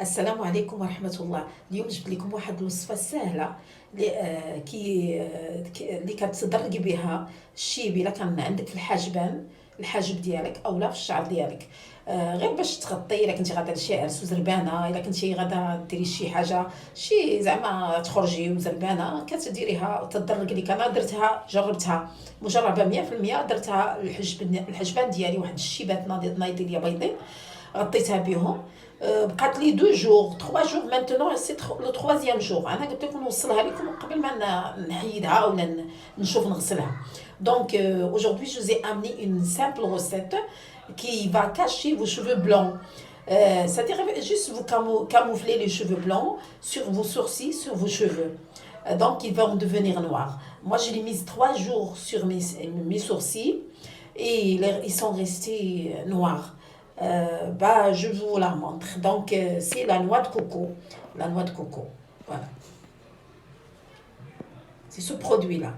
السلام عليكم ورحمة الله. اليوم جبت لكم واحد الوصفة سهلة اللي كتدرجي بها الشيبي الا كان عندك في الحاجب ديالك اولا في الشعر ديالك. غير باش تغطي الا كنتي غادا لشي عرس وزربانه، الا كنتي غادا ديري شي حاجه شي زعما تخرجي وزربانه كتديريها وتدرج لك. انا درتها جربتها مجربه 100%. درتها الحجبان ديالي واحد الشيبات نايضين بيضين، غطيتها بهم. بقات لي 2 جور 3 جور مانتونون سي لو تروازيام جور. انا قلت لكم نوصلها لكم قبل ما نحيدها ولا نشوف نغسلها. Donc aujourd'hui je vous ai amené une simple recette qui va cacher vos cheveux blancs. C'est-à-dire juste vous camoufler les cheveux blancs sur vos sourcils, sur vos cheveux. Donc ils vont devenir noirs. Moi je l'ai mise 3 jours sur mes sourcils et ils sont restés noirs. Je vous la montre. Donc, c'est la noix de coco. La noix de coco. Voilà. C'est ce produit-là.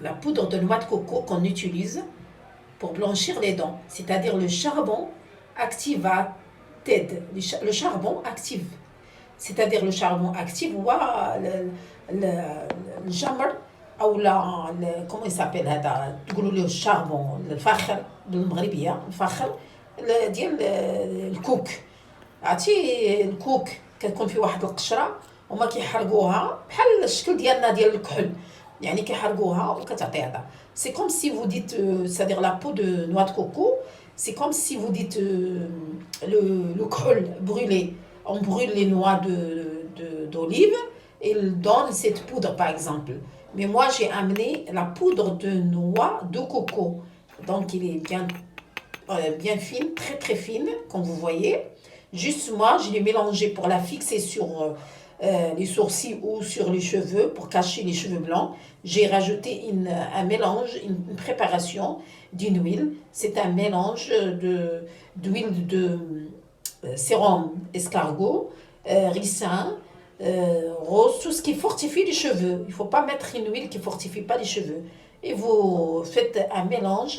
La poudre de noix de coco qu'on utilise pour blanchir les dents. C'est-à-dire le charbon activated. Le charbon active. C'est-à-dire le charbon active ou le jammer. او لا كومون يسابيل هذا تقولوا له الشاربون الفاخر بالمغربيه، الفاخر ديال الكوك. عرفتي الكوك كتكون فيه واحد القشره وما كيحرقوها بحال الشكل ديالنا ديال الكحل، يعني كيحرقوها وكتعطي هذا. سي كوم سي فو ديت c'est-à-dire la peau de noix de coco, c'est comme si vous dites le كحل brûlé. On brûle les noix d'olive et il donne cette poudre par exemple. Mais moi, j'ai amené la poudre de noix de coco. Donc, il est bien fine, très très fine, comme vous voyez. Juste moi, je l'ai mélangé pour la fixer sur les sourcils ou sur les cheveux, pour cacher les cheveux blancs. J'ai rajouté un mélange, une préparation d'une huile. C'est un mélange d'huile de sérum escargot, ricin, rose, tout ce qui fortifie les cheveux. Il ne faut pas mettre une huile qui ne fortifie pas les cheveux. Et vous faites un mélange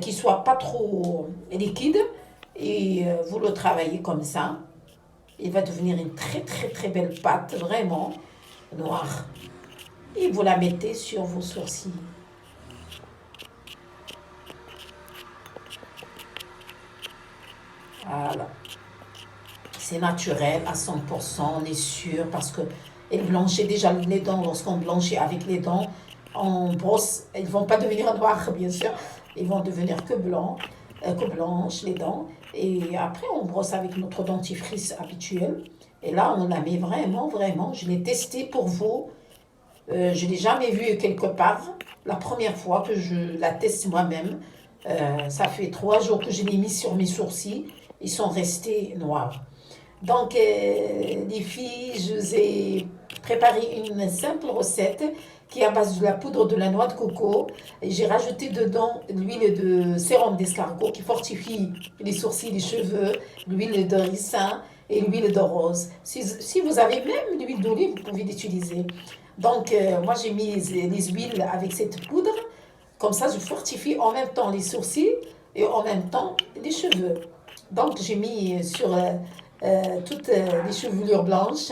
qui ne soit pas trop liquide et vous le travaillez comme ça. Il va devenir une très très très belle pâte, vraiment noire. Et vous la mettez sur vos sourcils. Voilà. C'est naturel à 100%, on est sûr, parce que elle blanchit déjà les dents. Lorsqu'on blanchit avec les dents, on brosse, elles ne vont pas devenir noires, bien sûr, ils vont devenir que blanches les dents. Et après, on brosse avec notre dentifrice habituel. Et là, on la met vraiment, vraiment. Je l'ai testé pour vous. Je ne l'ai jamais vu quelque part. La première fois que je la teste moi-même, ça fait 3 jours que je l'ai mis sur mes sourcils. Ils sont restés noirs. Donc, les filles, je vous ai préparé une simple recette qui est à base de la poudre de la noix de coco. Et j'ai rajouté dedans l'huile de sérum d'escargot qui fortifie les sourcils, les cheveux, l'huile de ricin et l'huile de rose. Si vous avez même l'huile d'olive, vous pouvez l'utiliser. Donc, moi, j'ai mis les huiles avec cette poudre. Comme ça, je fortifie en même temps les sourcils et en même temps les cheveux. Donc, j'ai mis sur toutes les chevelures blanches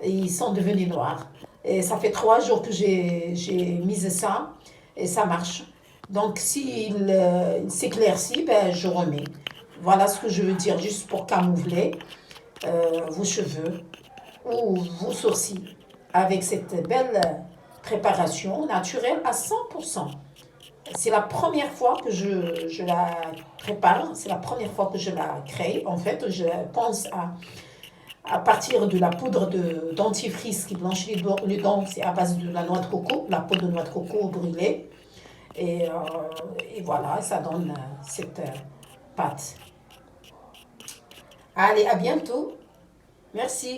et ils sont devenus noirs. Et ça fait 3 jours que j'ai mis ça et ça marche. Donc, s'il s'éclaircit, je remets. Voilà ce que je veux dire, juste pour camoufler vos cheveux ou vos sourcils avec cette belle préparation naturelle à 100%. C'est la première fois que je la prépare, c'est la première fois que je la crée. En fait, je pense à partir de la poudre de dentifrice qui blanchit les dents, c'est à base de la noix de coco, la peau de noix de coco brûlée. Et voilà, ça donne cette pâte. Allez, à bientôt. Merci.